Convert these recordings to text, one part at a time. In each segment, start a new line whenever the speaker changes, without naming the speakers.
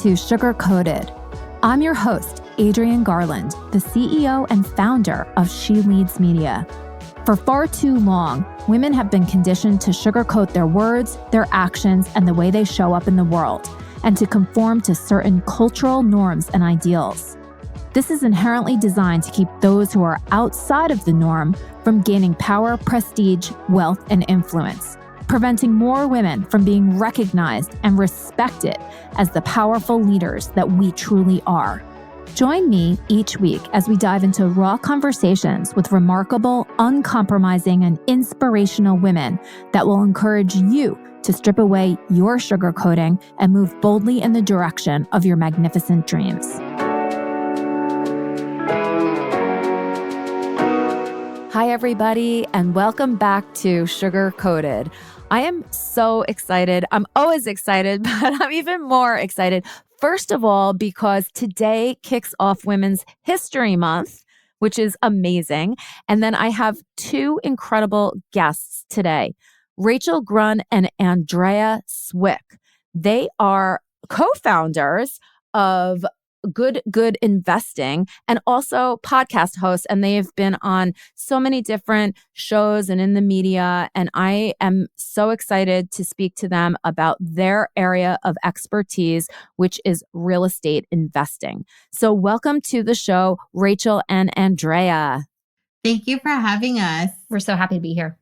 to Sugar Coated. I'm your host, Adrienne Garland, the CEO and founder of She Leads Media. For far too long, women have been conditioned to sugarcoat their words, their actions, and the way they show up in the world, and to conform to certain cultural norms and ideals. This is inherently designed to keep those who are outside of the norm from gaining power, prestige, wealth, and influence, preventing more women from being recognized and respected as the powerful leaders that we truly are. Join me each week as we dive into raw conversations with remarkable, uncompromising, and inspirational women that will encourage you to strip away your sugarcoating and move boldly in the direction of your magnificent dreams. Hi, everybody, and welcome back to Sugar Coated. I am so excited. I'm always excited, but I'm even more excited. First of all, because today kicks off Women's History Month, which is amazing. And then I have two incredible guests today, Rachel Grunn and Andrea Cwik. They are co-founders of GoodGood Investing and also podcast hosts. And they have been on so many different shows and in the media. And I am so excited to speak to them about their area of expertise, which is real estate investing. So welcome to the show, Rachel and Andrea.
Thank you for having us.
We're so happy to be here.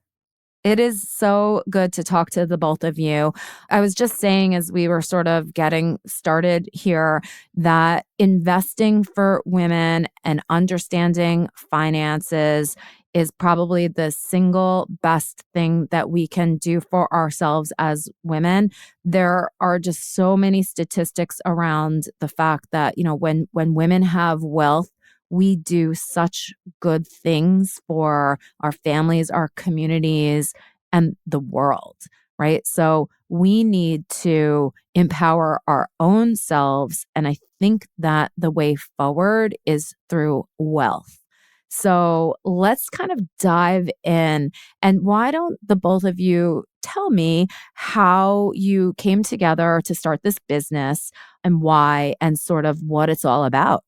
It is so good to talk to the both of you. I was just saying as we were sort of getting started here that investing for women and understanding finances is probably the single best thing that we can do for ourselves as women. There are just so many statistics around the fact that, when women have wealth, we do such good things for our families, our communities, and the world, right? So we need to empower our own selves. And I think that the way forward is through wealth. So let's kind of dive in. And why don't the both of you tell me how you came together to start this business and why and sort of what it's all about?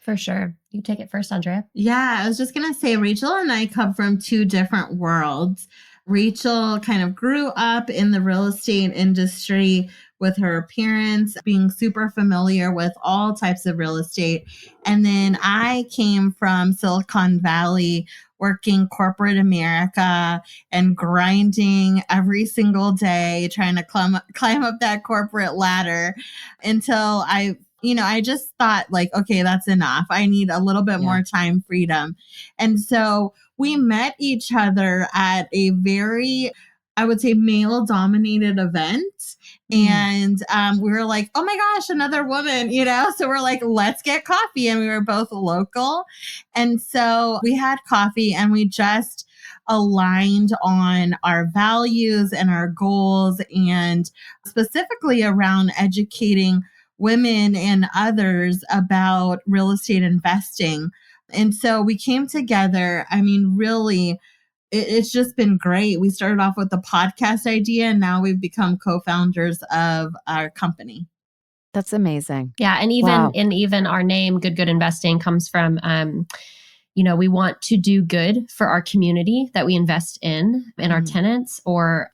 For sure. You take it first, Andrea.
Yeah, I was just going to say, Rachel and I come from two different worlds. Rachel kind of grew up in the real estate industry with her parents being super familiar with all types of real estate. And then I came from Silicon Valley, working corporate America and grinding every single day, trying to climb up that corporate ladder until I just thought okay, that's enough. I need a little bit more time freedom. And so we met each other at a very, I would say, male-dominated event. And we were like, oh my gosh, another woman, So we're like, let's get coffee. And we were both local. And so we had coffee and we just aligned on our values and our goals, and specifically around educating women and others about real estate investing. And so we came together. I mean, really, it's just been great. We started off with the podcast idea, and now we've become co-founders of our company.
That's amazing.
Yeah. And even our name, GoodGood Investing, comes from, we want to do good for our community that we invest in our tenants, or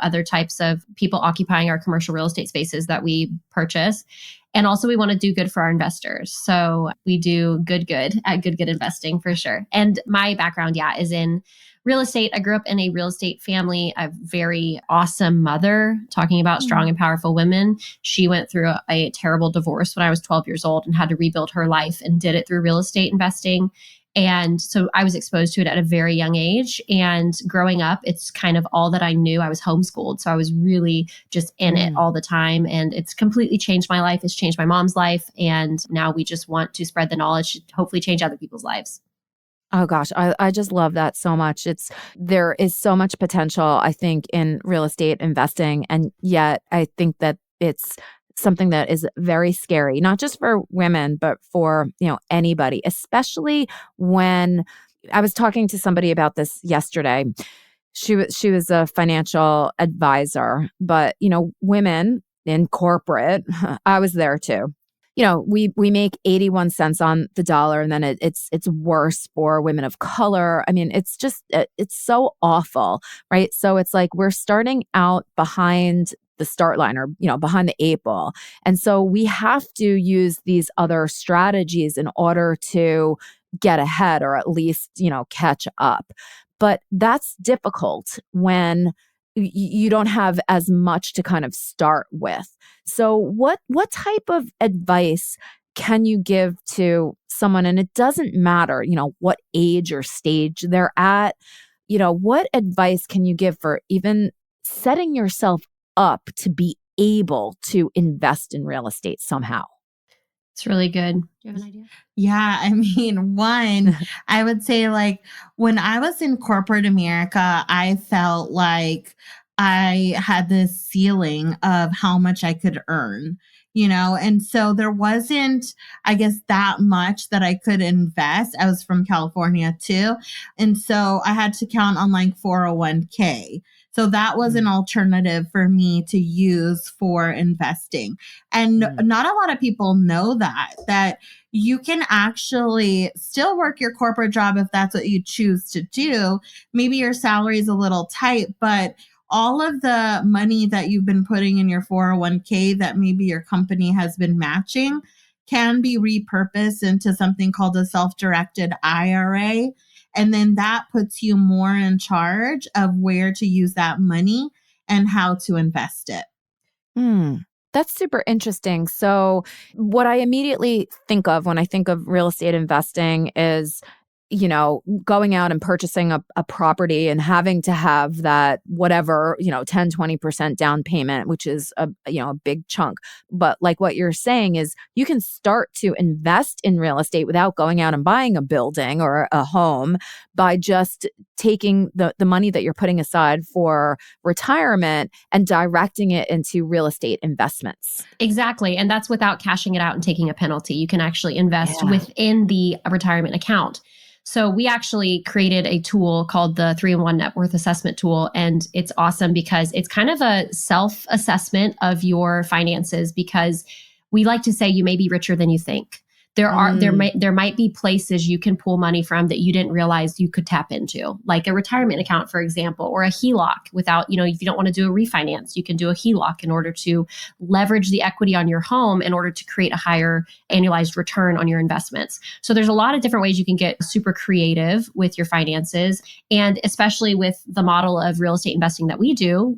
other types of people occupying our commercial real estate spaces that we purchase. And also we want to do good for our investors. So we do good at GoodGood Investing for sure. And my background, is in real estate. I grew up in a real estate family, a very awesome mother, talking about strong and powerful women. She went through a terrible divorce when I was 12 years old and had to rebuild her life, and did it through real estate investing. And so I was exposed to it at a very young age. And growing up, it's kind of all that I knew. I was homeschooled. So I was really just in it all the time. And it's completely changed my life. It's changed my mom's life. And now we just want to spread the knowledge to hopefully change other people's lives.
Oh gosh, I just love that so much. There is so much potential, I think, in real estate investing. And yet I think that it's something that is very scary, not just for women, but for, anybody, especially when I was talking to somebody about this yesterday. She was a financial advisor, but, women, in corporate, I was there too. We make 81 cents on the dollar, and then it's worse for women of color. I mean, it's just it's so awful, right? So it's like we're starting out behind the start line, or behind the eight ball, and so we have to use these other strategies in order to get ahead, or at least catch up. But that's difficult when you don't have as much to kind of start with. So what type of advice can you give to someone? And it doesn't matter, what age or stage they're at. What advice can you give for even setting yourself up to be able to invest in real estate somehow?
It's really good. Do you have an idea?
Yeah, I mean, one, I would say like when I was in corporate America, I felt like I had this ceiling of how much I could earn, and so there wasn't, I guess, that much that I could invest. I was from California too. And so I had to count on like 401k. So that was an alternative for me to use for investing. And not a lot of people know that you can actually still work your corporate job if that's what you choose to do. Maybe your salary is a little tight, but all of the money that you've been putting in your 401k that maybe your company has been matching can be repurposed into something called a self-directed IRA. And then that puts you more in charge of where to use that money and how to invest it.
That's super interesting. So what I immediately think of when I think of real estate investing is, going out and purchasing a property and having to have that whatever, 10, 20% down payment, which is a big chunk. But like what you're saying is you can start to invest in real estate without going out and buying a building or a home by just taking the money that you're putting aside for retirement and directing it into real estate investments.
Exactly. And that's without cashing it out and taking a penalty. You can actually invest within the retirement account. So we actually created a tool called the 3-in-1 Net Worth Assessment Tool. And it's awesome because it's kind of a self-assessment of your finances, because we like to say you may be richer than you think. There might be places you can pull money from that you didn't realize you could tap into, like a retirement account, for example, or a HELOC. Without, if you don't want to do a refinance, you can do a HELOC in order to leverage the equity on your home in order to create a higher annualized return on your investments. So there's a lot of different ways you can get super creative with your finances. And especially with the model of real estate investing that we do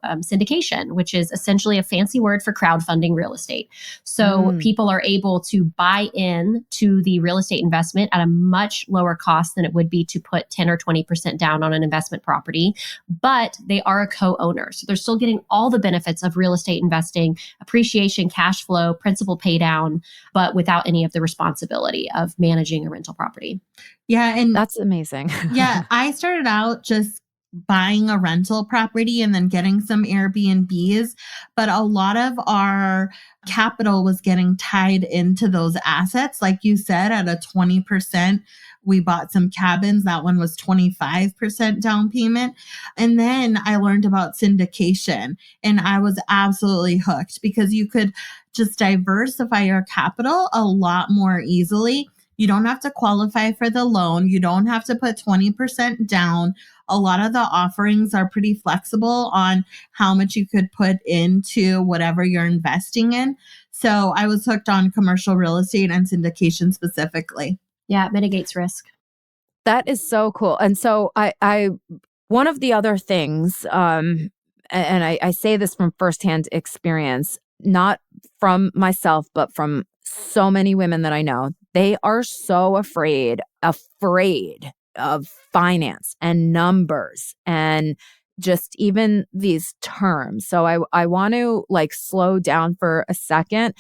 syndication, which is essentially a fancy word for crowdfunding real estate. So people are able to buy in to the real estate investment at a much lower cost than it would be to put 10 or 20% down on an investment property, but they are a co-owner. So they're still getting all the benefits of real estate investing, appreciation, cash flow, principal pay down, but without any of the responsibility of managing a rental property.
Yeah. And
that's amazing.
Yeah. I started out just buying a rental property and then getting some Airbnbs. But a lot of our capital was getting tied into those assets. Like you said, at a 20%, we bought some cabins. That one was 25% down payment. And then I learned about syndication, and I was absolutely hooked because you could just diversify your capital a lot more easily. You don't have to qualify for the loan. You don't have to put 20% down. A lot of the offerings are pretty flexible on how much you could put into whatever you're investing in. So I was hooked on commercial real estate and syndication specifically.
Yeah, it mitigates risk.
That is so cool. And so I one of the other things, and I say this from firsthand experience, not from myself, but from so many women that I know, they are so afraid of finance and numbers and just even these terms. So I want to slow down for a second.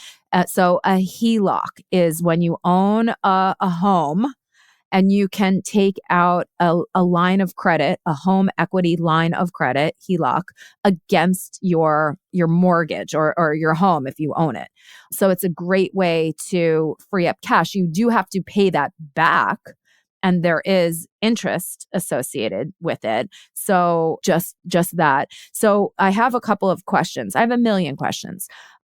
So a HELOC is when you own a home and you can take out a line of credit, a home equity line of credit, HELOC, against your mortgage or your home if you own it. So it's a great way to free up cash. You do have to pay that back, and there is interest associated with it. So just that. So I have a couple of questions. I have a million questions.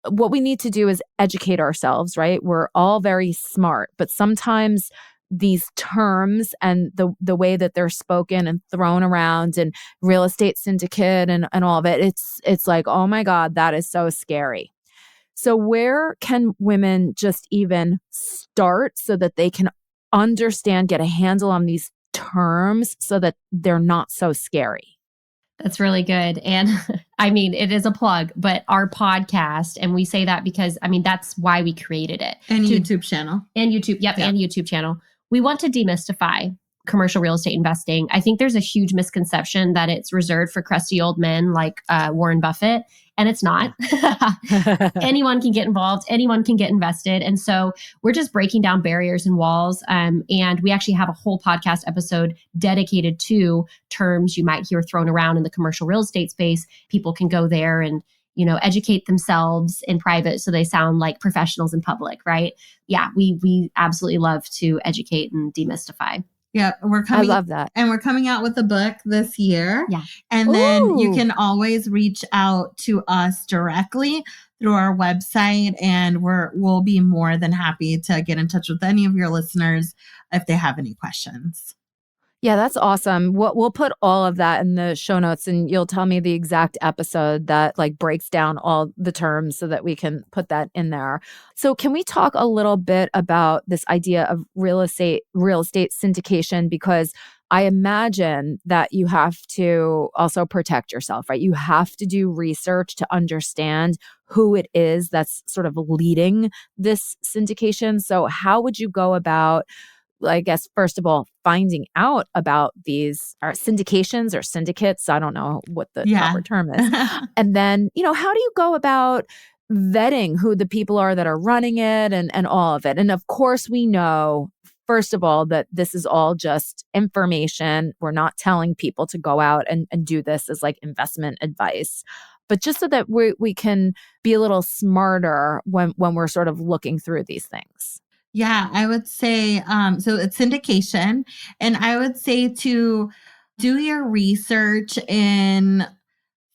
What we need to do is educate ourselves, right? We're all very smart, but sometimes these terms and the way that they're spoken and thrown around and real estate syndicate and all of it, it's like, oh my God, that is so scary. So where can women just even start so that they can understand, get a handle on these terms so that they're not so scary?
That's really good. And I mean, it is a plug, but our podcast, and we say that because, I mean, that's why we created it.
And YouTube channel.
And YouTube, and YouTube channel. We want to demystify commercial real estate investing. I think there's a huge misconception that it's reserved for crusty old men like Warren Buffett, and it's not. Anyone can get involved. Anyone can get invested. And so we're just breaking down barriers and walls. And we actually have a whole podcast episode dedicated to terms you might hear thrown around in the commercial real estate space. People can go there and educate themselves in private so they sound like professionals in public, right? Yeah, we absolutely love to educate and demystify.
Yeah, I love that. And we're coming out with a book this year.
Yeah.
And then you can always reach out to us directly through our website, and we'll be more than happy to get in touch with any of your listeners if they have any questions.
Yeah, that's awesome. We'll put all of that in the show notes, and you'll tell me the exact episode that like breaks down all the terms so that we can put that in there. So can we talk a little bit about this idea of real estate syndication? Because I imagine that you have to also protect yourself, right? You have to do research to understand who it is that's sort of leading this syndication. So how would you go about, I guess, first of all, finding out about these syndications or syndicates? I don't know what the proper term is. And then, how do you go about vetting who the people are that are running it and all of it? And of course, we know, first of all, that this is all just information. We're not telling people to go out and do this as like investment advice. But just so that we can be a little smarter when we're sort of looking through these things.
Yeah, I would say, so it's syndication. And I would say to do your research in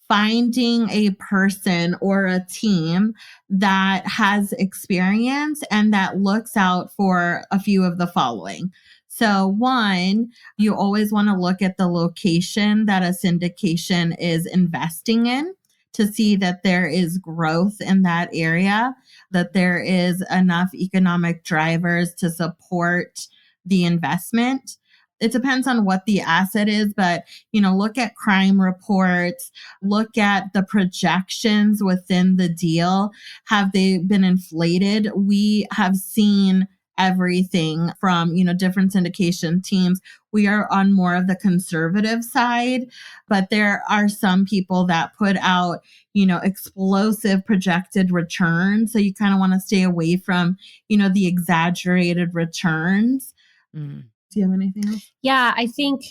finding a person or a team that has experience and that looks out for a few of the following. So one, you always want to look at the location that a syndication is investing in to see that there is growth in that area, that there is enough economic drivers to support the investment. It depends on what the asset is, but, look at crime reports, look at the projections within the deal. Have they been inflated? We have seen everything from, different syndication teams. We are on more of the conservative side, but there are some people that put out, explosive projected returns. So you kind of want to stay away from, the exaggerated returns. Do you have anything else?
Yeah, I think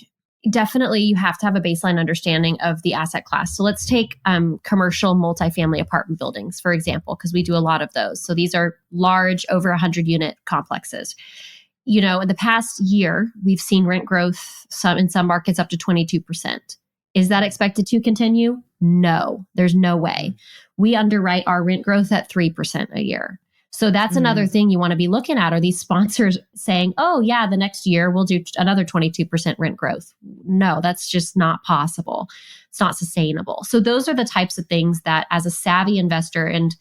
definitely you have to have a baseline understanding of the asset class. So let's take commercial multifamily apartment buildings, for example, because we do a lot of those. So these are large, over 100 unit complexes. In the past year, we've seen rent growth in some markets up to 22%. Is that expected to continue? No, there's no way. We underwrite our rent growth at 3% a year. So that's another thing you want to be looking at. Are these sponsors saying, oh yeah, the next year we'll do another 22% rent growth? No, that's just not possible. It's not sustainable. So those are the types of things that as a savvy investor, and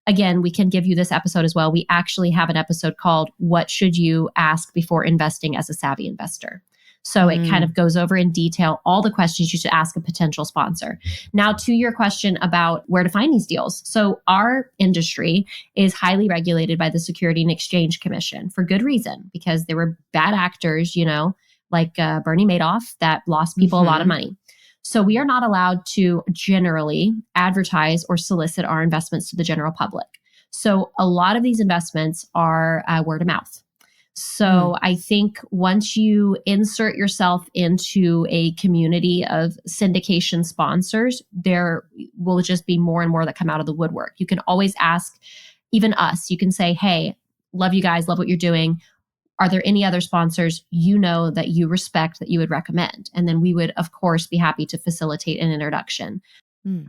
again, we can give you this episode as well. We actually have an episode called What Should You Ask Before Investing as a Savvy Investor? So it kind of goes over in detail all the questions you should ask a potential sponsor. Now, to your question about where to find these deals. So our industry is highly regulated by the Securities and Exchange Commission for good reason, because there were bad actors, like Bernie Madoff that lost people a lot of money. So we are not allowed to generally advertise or solicit our investments to the general public. So a lot of these investments are word of mouth. So I think once you insert yourself into a community of syndication sponsors, there will just be more and more that come out of the woodwork. You can always ask, even us, you can say, hey, love you guys, love what you're doing. are there any other sponsors that you respect that you would recommend? And then we would, of course, be happy to facilitate an introduction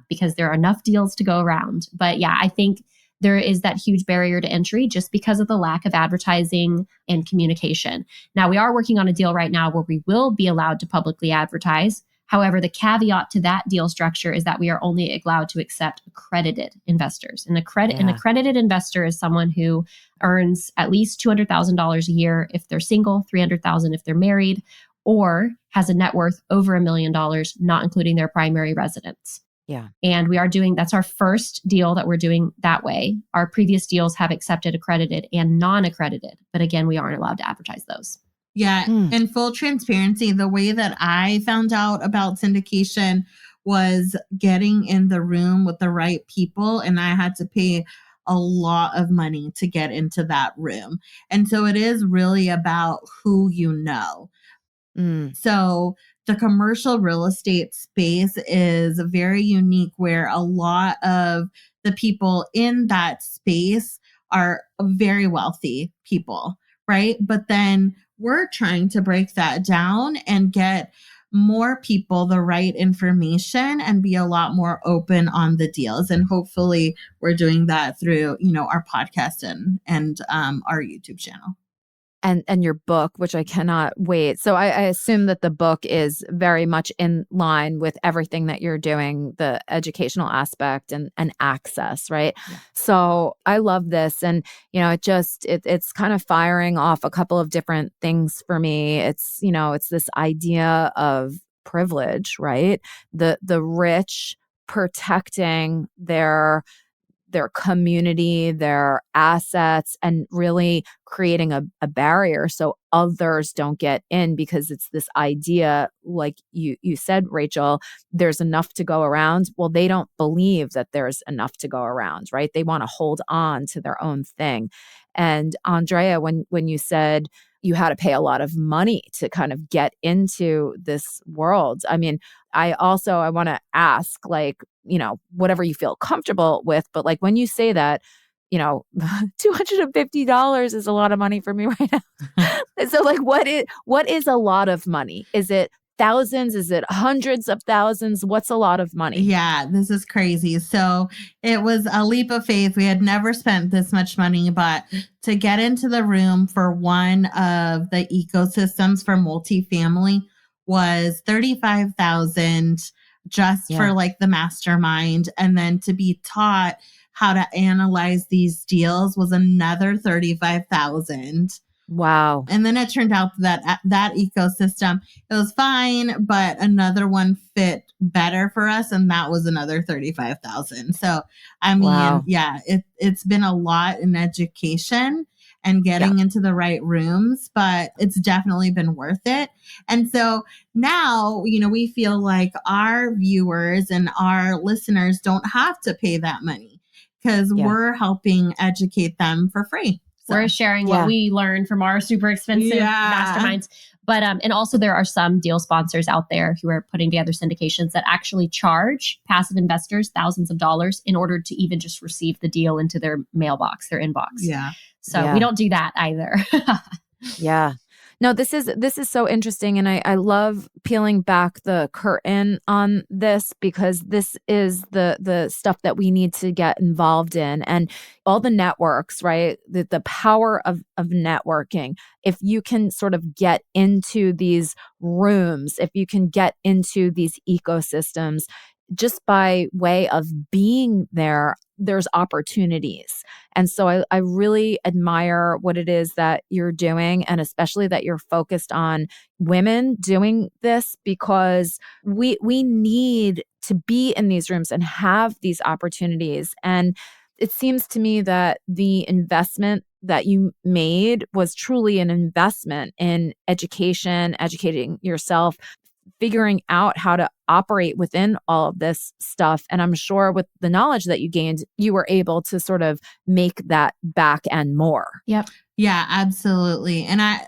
because there are enough deals to go around. But yeah, I think there is that huge barrier to entry just because of the lack of advertising and communication. Now, we are working on a deal right now where we will be allowed to publicly advertise. However, the caveat to that deal structure is that we are only allowed to accept accredited investors. And an accredited investor is someone who earns at least $200,000 a year if they're single, $300,000 if they're married, or has a net worth over $1 million, not including their primary residence.
Yeah.
And that's our first deal that we're doing that way. Our previous deals have accepted accredited and non-accredited, but again, we aren't allowed to advertise those.
Yeah. In full transparency, the way that I found out about syndication was getting in the room with the right people, and I had to pay a lot of money to get into that room. And so it is really about who you know. So the commercial real estate space is very unique, where a lot of the people in that space are very wealthy people, right? But then we're trying to break that down and get more people the right information and be a lot more open on the deals. And hopefully we're doing that through, our podcast and our YouTube channel.
And your book, which I cannot wait. So I assume that the book is very much in line with everything that you're doing, the educational aspect and access, right? Yeah. So I love this. And, it's kind of firing off a couple of different things for me. It's this idea of privilege, right? The rich protecting their community, their assets, and really creating a barrier so others don't get in, because it's this idea, like you said, Rachel, there's enough to go around. Well, they don't believe that there's enough to go around, right? They want to hold on to their own thing. And Andrea, when you said you had to pay a lot of money to kind of get into this world, I mean, I want to ask, whatever you feel comfortable with, but when you say that, $250 is a lot of money for me right now. So what is a lot of money? Is it thousands? Is it hundreds of thousands? What's a lot of money?
Yeah, this is crazy. So it was a leap of faith. We had never spent this much money, but to get into the room for one of the ecosystems for multifamily was $35,000 just for the mastermind. And then to be taught how to analyze these deals was another $35,000.
Wow.
And then it turned out that ecosystem, it was fine, but another one fit better for us. And that was another $35,000. So, I mean, it's been a lot in education and getting into the right rooms, but it's definitely been worth it. And so now, we feel like our viewers and our listeners don't have to pay that money because we're helping educate them for free.
So, we're sharing what we learned from our super expensive masterminds. But and also there are some deal sponsors out there who are putting together syndications that actually charge passive investors thousands of dollars in order to even just receive the deal into their mailbox, their inbox.
Yeah.
So we don't do that either.
Yeah. No, this is so interesting. And I love peeling back the curtain on this, because this is the stuff that we need to get involved in. And all the networks, right? The power of networking. If you can sort of get into these rooms, if you can get into these ecosystems, just by way of being there, there's opportunities. And so I really admire what it is that you're doing, and especially that you're focused on women doing this, because we need to be in these rooms and have these opportunities. And it seems to me that the investment that you made was truly an investment in education, educating yourself, figuring out how to operate within all of this stuff. And I'm sure with the knowledge that you gained, you were able to sort of make that back and more.
Yep.
Yeah, absolutely. And I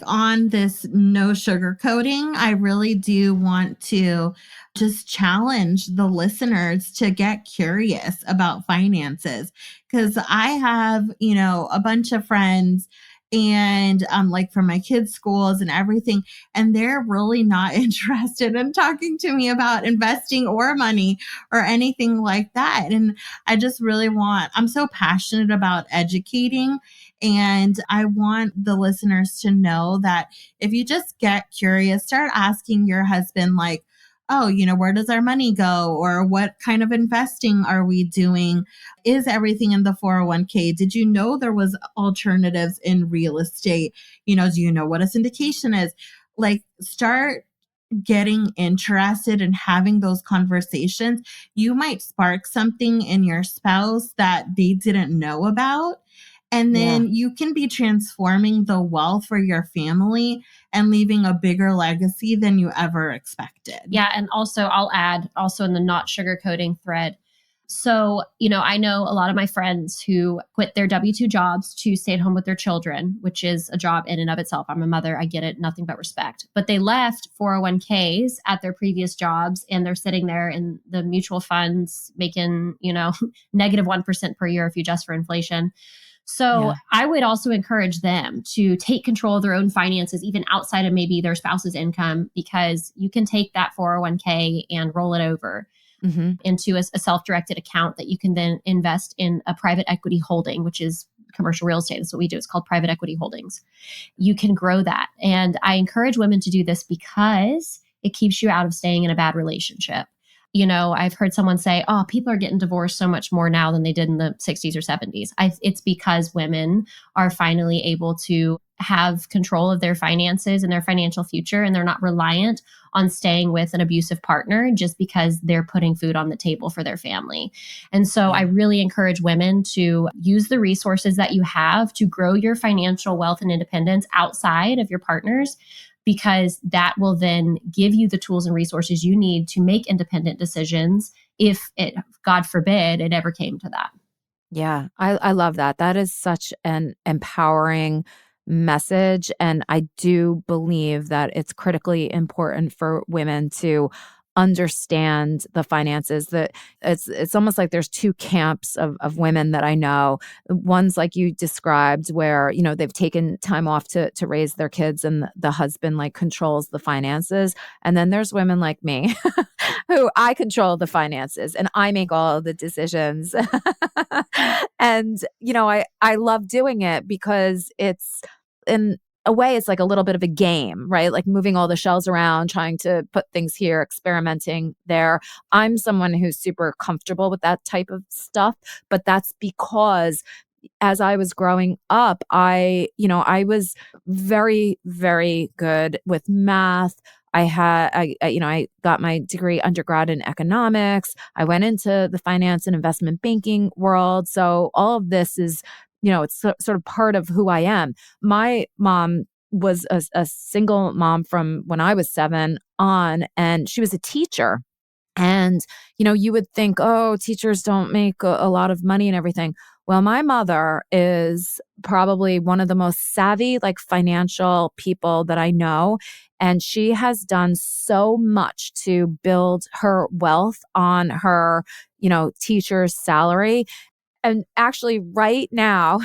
on this no sugarcoating, I really do want to just challenge the listeners to get curious about finances, because I have, a bunch of friends and like for my kids' schools and everything. And they're really not interested in talking to me about investing or money or anything like that. And I just really I'm so passionate about educating. And I want the listeners to know that if you just get curious, start asking your husband, like, oh, where does our money go? Or what kind of investing are we doing? Is everything in the 401k? Did you know there was alternatives in real estate? Do you know what a syndication is? Like, start getting interested and having those conversations. You might spark something in your spouse that they didn't know about. And then you can be transforming the wealth for your family and leaving a bigger legacy than you ever expected.
Yeah. And also, I'll add also in the not sugarcoating thread. So, I know a lot of my friends who quit their W-2 jobs to stay at home with their children, which is a job in and of itself. I'm a mother. I get it. Nothing but respect. But they left 401ks at their previous jobs, and they're sitting there in the mutual funds making, negative 1% per year if you adjust for inflation. So I would also encourage them to take control of their own finances, even outside of maybe their spouse's income, because you can take that 401k and roll it over into a self-directed account that you can then invest in a private equity holding, which is commercial real estate. That's what we do. It's called private equity holdings. You can grow that. And I encourage women to do this because it keeps you out of staying in a bad relationship. I've heard someone say, oh, people are getting divorced so much more now than they did in the 60s or 70s. It's because women are finally able to have control of their finances and their financial future, and they're not reliant on staying with an abusive partner just because they're putting food on the table for their family. And so I really encourage women to use the resources that you have to grow your financial wealth and independence outside of your partners, because that will then give you the tools and resources you need to make independent decisions if it, God forbid, it ever came to that.
Yeah, I love that. That is such an empowering message. And I do believe that it's critically important for women to understand the finances. That it's almost like there's two camps of women that I know. One's like you described, where they've taken time off to raise their kids, and the husband like controls the finances. And then there's women like me who I control the finances and I make all of the decisions. And I love doing it because it's, in a way, it's like a little bit of a game, right? Like moving all the shells around, trying to put things here, experimenting there. I'm someone who's super comfortable with that type of stuff, but that's because as I was growing up, I was very, very good with math. I got my degree undergrad in economics. I went into the finance and investment banking world. So all of this is, it's sort of part of who I am. My mom was a single mom from when I was 7 on, and she was a teacher. And, you would think, oh, teachers don't make a lot of money and everything. Well, my mother is probably one of the most savvy, like financial people that I know. And she has done so much to build her wealth on her, teacher's salary. And actually right now,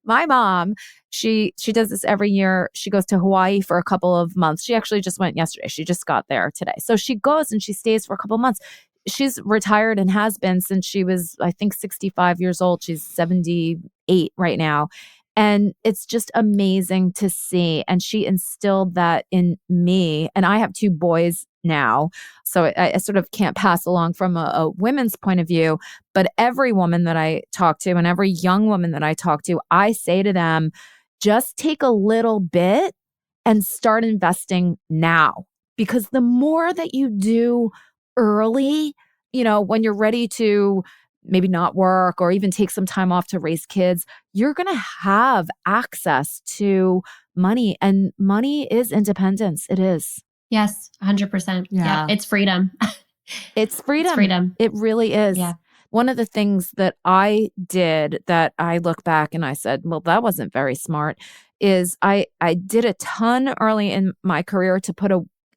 my mom, she does this every year. She goes to Hawaii for a couple of months. She actually just went yesterday. She just got there today. So she goes and she stays for a couple of months. She's retired and has been since she was, I think, 65 years old. She's 78 right now. And it's just amazing to see. And she instilled that in me. And I have 2 boys now, so I sort of can't pass along from a women's point of view. But every woman that I talk to and every young woman that I talk to, I say to them, just take a little bit and start investing now. Because the more that you do early, when you're ready to maybe not work or even take some time off to raise kids, you're going to have access to money. And money is independence. It is.
Yes, 100%. Yeah. It's freedom.
It's freedom.
It's freedom.
It really is.
Yeah.
One of the things that I did that I look back and I said, well, that wasn't very smart, is I did a ton early in my career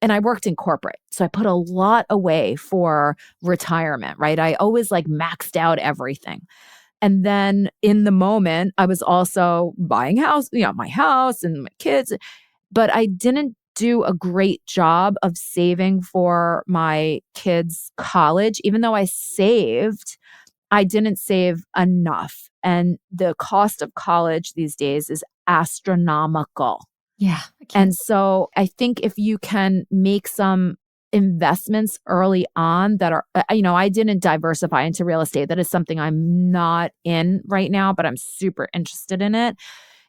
and I worked in corporate. So I put a lot away for retirement, right? I always like maxed out everything. And then in the moment, I was also buying my house and my kids, but I didn't do a great job of saving for my kids' college. Even though I saved, I didn't save enough. And the cost of college these days is astronomical.
Yeah.
And so I think if you can make some investments early on that are, I didn't diversify into real estate. That is something I'm not in right now, but I'm super interested in it.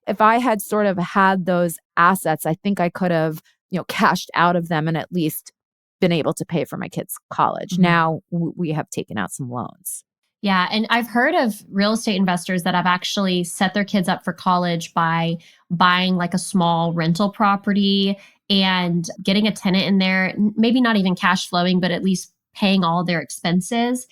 If I had sort of had those assets, I think I could have, cashed out of them and at least been able to pay for my kids' college.
Mm-hmm.
Now we have taken out some loans.
Yeah. And I've heard of real estate investors that have actually set their kids up for college by buying like a small rental property and getting a tenant in there, maybe not even cash flowing, but at least paying all their expenses,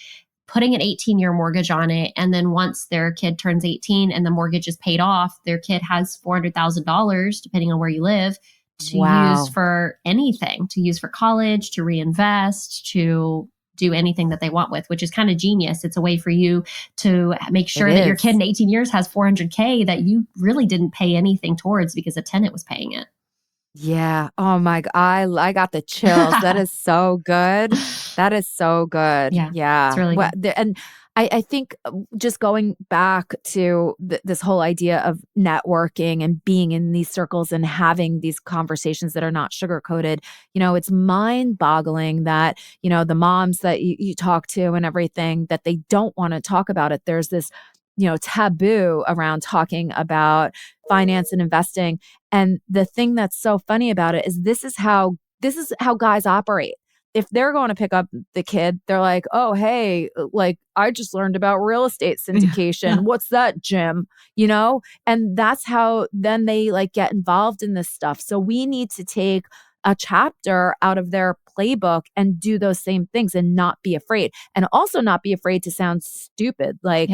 putting an 18-year mortgage on it. And then once their kid turns 18 and the mortgage is paid off, their kid has $400,000, depending on where you live, to use for anything, to use for college, to reinvest, to do anything that they want with, which is kind of genius. It's a way for you to make sure that your kid in 18 years has $400K that you really didn't pay anything towards because a tenant was paying it.
Yeah. Oh my God. I got the chills. That is so good. That is so good. Yeah.
It's really good.
And I think just going back to this whole idea of networking and being in these circles and having these conversations that are not sugar-coated, it's mind-boggling that, the moms that you talk to and everything, that they don't want to talk about it. There's this, taboo around talking about finance and investing. And the thing that's so funny about it is this is how guys operate. If they're going to pick up the kid, they're like, oh, hey, like I just learned about real estate syndication. What's that, Jim? And that's how then they like get involved in this stuff. So we need to take a chapter out of their playbook and do those same things and not be afraid. And also not be afraid to sound stupid. Like,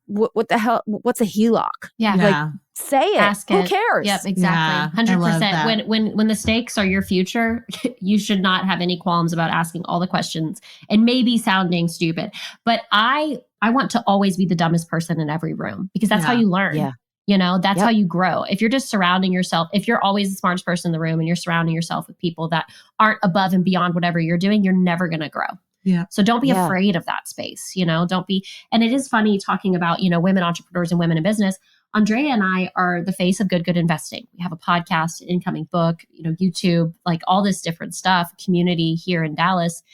what the hell? What's a HELOC?
Yeah.
Like, say it.
Ask
Who
it.
cares?
Yep, exactly. 100%. When the stakes are your future, you should not have any qualms about asking all the questions and maybe sounding stupid. But I want to always be the dumbest person in every room because that's how you learn.
Yeah.
That's how you grow. If you're just surrounding yourself, if you're always the smartest person in the room and you're surrounding yourself with people that aren't above and beyond whatever you're doing, you're never going to grow.
Yeah.
So don't be afraid of that space, don't be. And it is funny talking about, women entrepreneurs and women in business. Andrea and I are the face of GoodGood Investing. We have a podcast, incoming book, YouTube, like all this different stuff, community here in Dallas.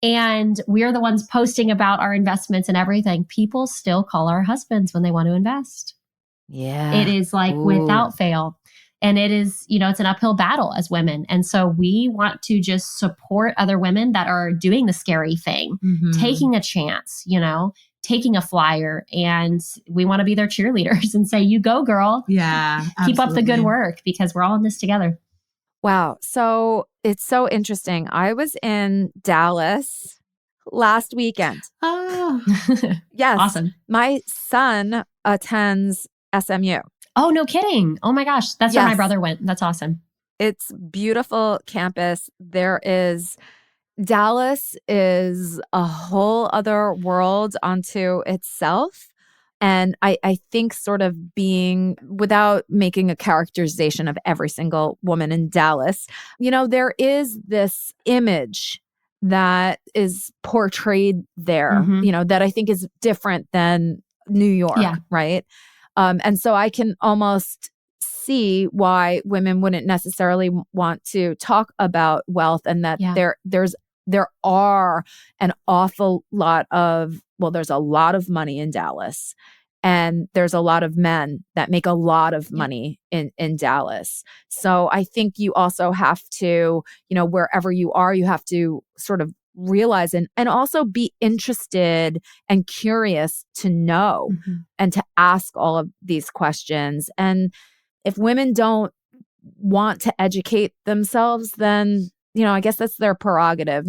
And we're the ones posting about our investments and everything. People still call our husbands when they want to invest.
Yeah.
It is like without fail. And it is, it's an uphill battle as women. And so we want to just support other women that are doing the scary thing, taking a chance, taking a flyer. And we want to be their cheerleaders and say, you go, girl.
Yeah.
Keep up the good work because we're all in this together.
Wow. So it's so interesting. I was in Dallas last weekend.
Oh,
yes.
Awesome.
My son attends SMU.
Oh, no kidding. Oh my gosh. That's where my brother went. That's awesome.
It's beautiful campus. Dallas is a whole other world unto itself. And I think sort of being, without making a characterization of every single woman in Dallas, there is this image that is portrayed there, that I think is different than New York, right? And so I can almost see why women wouldn't necessarily want to talk about wealth, and that there are an awful lot of, there's a lot of money in Dallas, and there's a lot of men that make a lot of money in Dallas. So I think you also have to, wherever you are, you have to sort of realize and also be interested and curious to know and to ask all of these questions. And if women don't want to educate themselves, then, I guess that's their prerogative,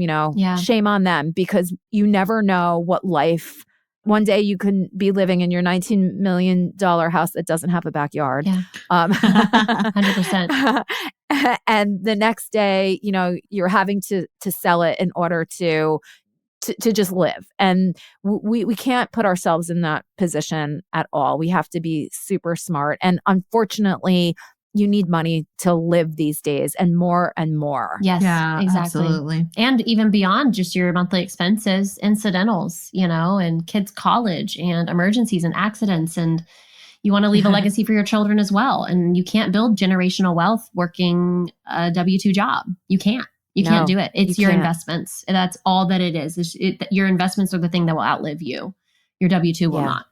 shame on them, because you never know what life. One day you can be living in your $19 million house that doesn't have a backyard.
Yeah. 100%.
And the next day, you're having to sell it in order to to just live. And we can't put ourselves in that position at all. We have to be super smart. And unfortunately, you need money to live these days, and more and more.
Yes,
Yeah,
exactly.
absolutely.
And even beyond just your monthly expenses, incidentals, and kids' college and emergencies and accidents. And you want to leave a legacy for your children as well. And you can't build generational wealth working a W-2 job. You can't. You can't do it. It's your investments. That's all that it is. Your investments are the thing that will outlive you. Your W-2 will not.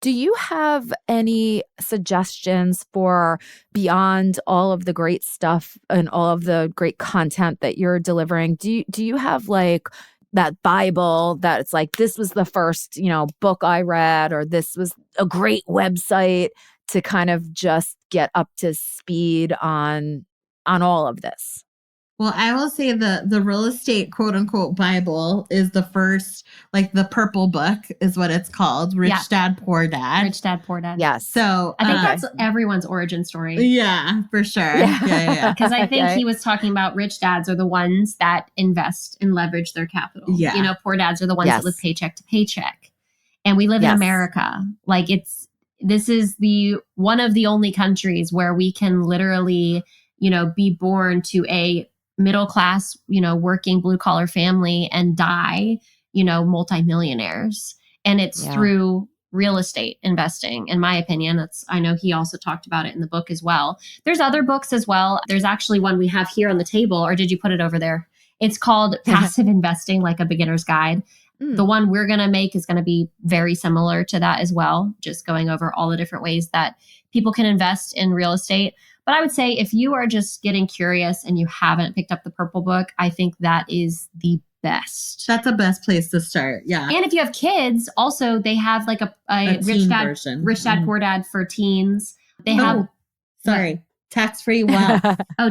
Do you have any suggestions for, beyond all of the great stuff and all of the great content that you're delivering? Do you have like that Bible that it's like, this was the first, book I read, or this was a great website to kind of just get up to speed on all of this?
Well, I will say the real estate quote unquote Bible is the first, like the purple book is what it's called. Rich Dad, Poor Dad.
Rich Dad, Poor Dad.
Yes.
So I think that's everyone's origin story.
Yeah, for sure. Yeah.
Because I think he was talking about rich dads are the ones that invest and leverage their capital.
Yeah.
Poor dads are the ones that live paycheck to paycheck. And we live in America. Like this is one of the only countries where we can literally, be born to a middle class, working blue collar family and die, multimillionaires. And it's through real estate investing, in my opinion. I know he also talked about it in the book as well. There's other books as well. There's actually one we have here on the table, or did you put it over there? It's called Passive Investing, like a beginner's guide. The one we're going to make is going to be very similar to that as well, just going over all the different ways that people can invest in real estate. But I would say if you are just getting curious and you haven't picked up the purple book, I think that is the best.
That's the best place to start. Yeah.
And if you have kids, also they have like a rich dad,
version.
Rich Dad, Poor Dad for teens. They have
tax-free wealth.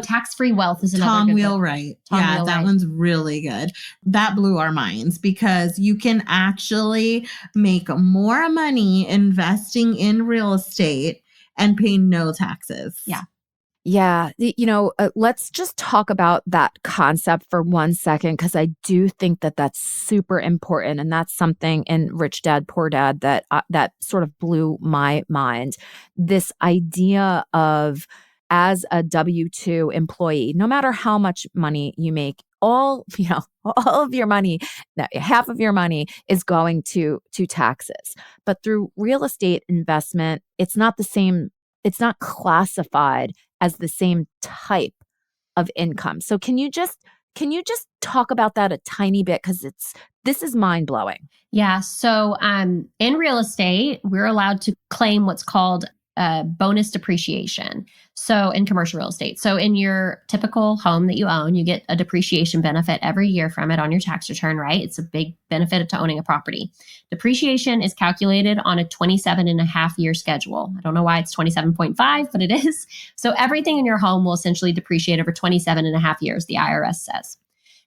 Tax-free wealth is another
Tom
good
Wheelwright.
book.
That one's really good. That blew our minds because you can actually make more money investing in real estate and pay no taxes.
Yeah. Let's just talk about that concept for 1 second, because I do think that that's super important. And that's something in Rich Dad, Poor Dad that sort of blew my mind. This idea of, as a W-2 employee, no matter how much money you make, all of your money, half of your money is going to taxes. But through real estate investment, it's not the same. It's not classified as the same type of income. So can you just talk about that a tiny bit? Because this is mind blowing.
Yeah. So in real estate, we're allowed to claim what's called bonus depreciation. So in commercial real estate, so in your typical home that you own, you get a depreciation benefit every year from it on your tax return, right? It's a big benefit to owning a property. Depreciation is calculated on a 27.5-year schedule. I don't know why it's 27.5, but it is. So everything in your home will essentially depreciate over 27.5 years, the IRS says.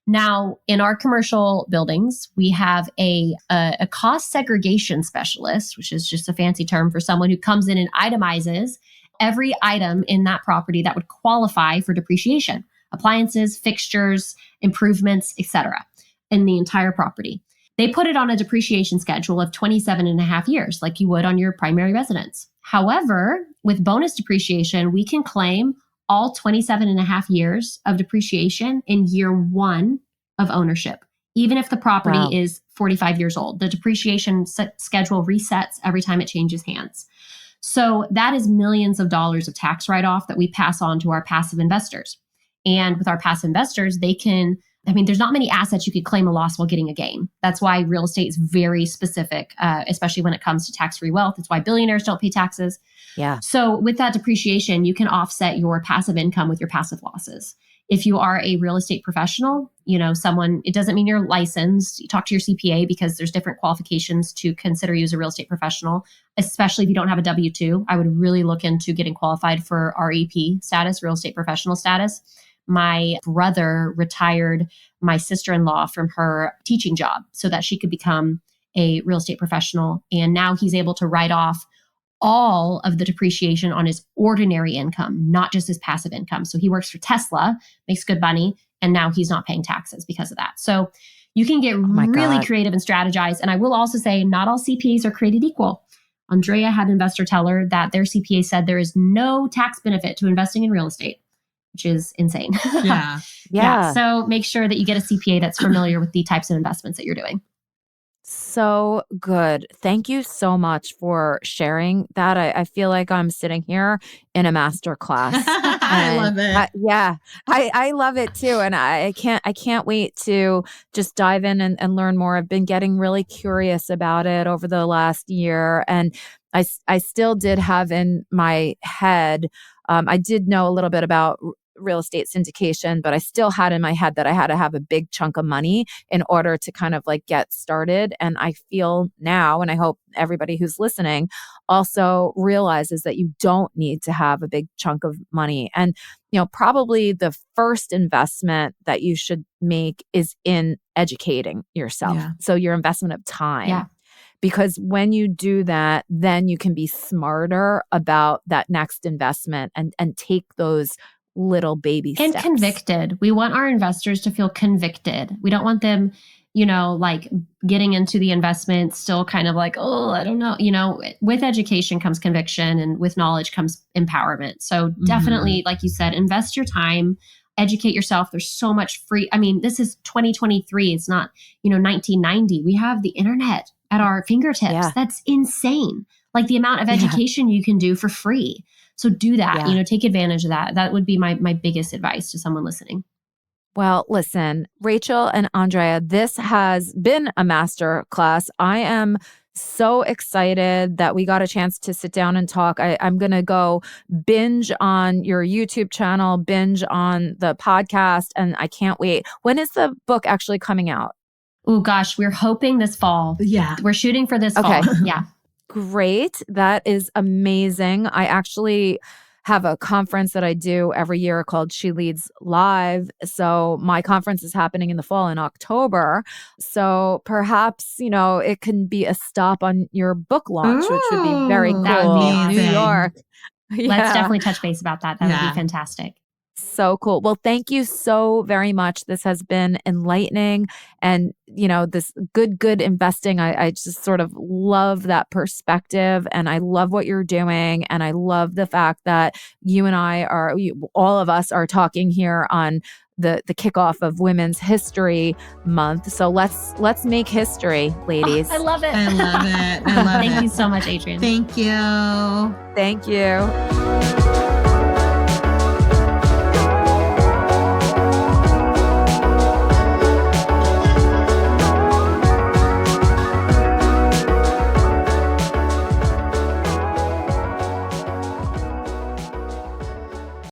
Now, in our commercial buildings, we have a cost segregation specialist, which is just a fancy term for someone who comes in and itemizes every item in that property that would qualify for depreciation: appliances, fixtures, improvements, etc., in the entire property. They put it on a depreciation schedule of 27.5 years, like you would on your primary residence. However, with bonus depreciation, we can claim all 27.5 years of depreciation in year one of ownership, even if the property is 45 years old. The depreciation schedule resets every time it changes hands. So that is millions of dollars of tax write-off that we pass on to our passive investors. And with our passive investors, there's not many assets you could claim a loss while getting a gain. That's why real estate is very specific, especially when it comes to tax-free wealth. It's why billionaires don't pay taxes.
Yeah.
So with that depreciation, you can offset your passive income with your passive losses. If you are a real estate professional, it doesn't mean you're licensed. You talk to your CPA because there's different qualifications to consider you as a real estate professional, especially if you don't have a W-2. I would really look into getting qualified for REP status, real estate professional status. My brother retired my sister-in-law from her teaching job so that she could become a real estate professional. And now he's able to write off all of the depreciation on his ordinary income, not just his passive income. So he works for Tesla, makes good money, and now he's not paying taxes because of that. So You can get
my
really
God.
creative and strategize. And I will also say, not all CPAs are created equal. Andrea had an investor tell her that their CPA said there is no tax benefit to investing in real estate, which is insane.
Yeah.
So make sure that you get a CPA that's familiar with the types of investments that you're doing.
So good. Thank you so much for sharing that. I feel like I'm sitting here in a master class.
I love it.
I love it too. And I can't wait to just dive in and learn more. I've been getting really curious about it over the last year. And I still did have in my head, I did know a little bit about real estate syndication, but I still had in my head that I had to have a big chunk of money in order to kind of like get started. And I feel now, and I hope everybody who's listening also realizes that you don't need to have a big chunk of money. And, probably the first investment that you should make is in educating yourself.
Yeah.
So your investment of time.
Yeah.
Because when you do that, then you can be smarter about that next investment and take those little baby steps.
And convicted. We want our investors to feel convicted. We don't want them, like getting into the investment still kind of like, oh, I don't know. With education comes conviction, and with knowledge comes empowerment. So definitely, like you said, invest your time, educate yourself. There's so much free. I mean, this is 2023. It's not, 1990. We have the internet at our fingertips.
Yeah.
That's insane. Like the amount of education you can do for free. So do that, take advantage of that. That would be my biggest advice to someone listening.
Well, listen, Rachel and Andrea, this has been a master class. I am so excited that we got a chance to sit down and talk. I'm going to go binge on your YouTube channel, binge on the podcast, and I can't wait. When is the book actually coming out?
Oh, gosh, we're hoping this fall.
Yeah.
We're shooting for this fall. Yeah.
Great. That is amazing. I actually have a conference that I do every year called She Leads Live. So my conference is happening in the fall in October. So perhaps, it can be a stop on your book launch, which would be very cool.
That would be awesome.
New York.
Let's definitely touch base about that. That would be fantastic.
So cool. Well, thank you so very much. This has been enlightening. And, this good investing, I just sort of love that perspective. And I love what you're doing. And I love the fact that you and I all of us are talking here on the kickoff of Women's History Month. So let's make history, ladies.
Oh, I love it.
I love it.
Thank you so much, Adrienne.
Thank you.
Thank you.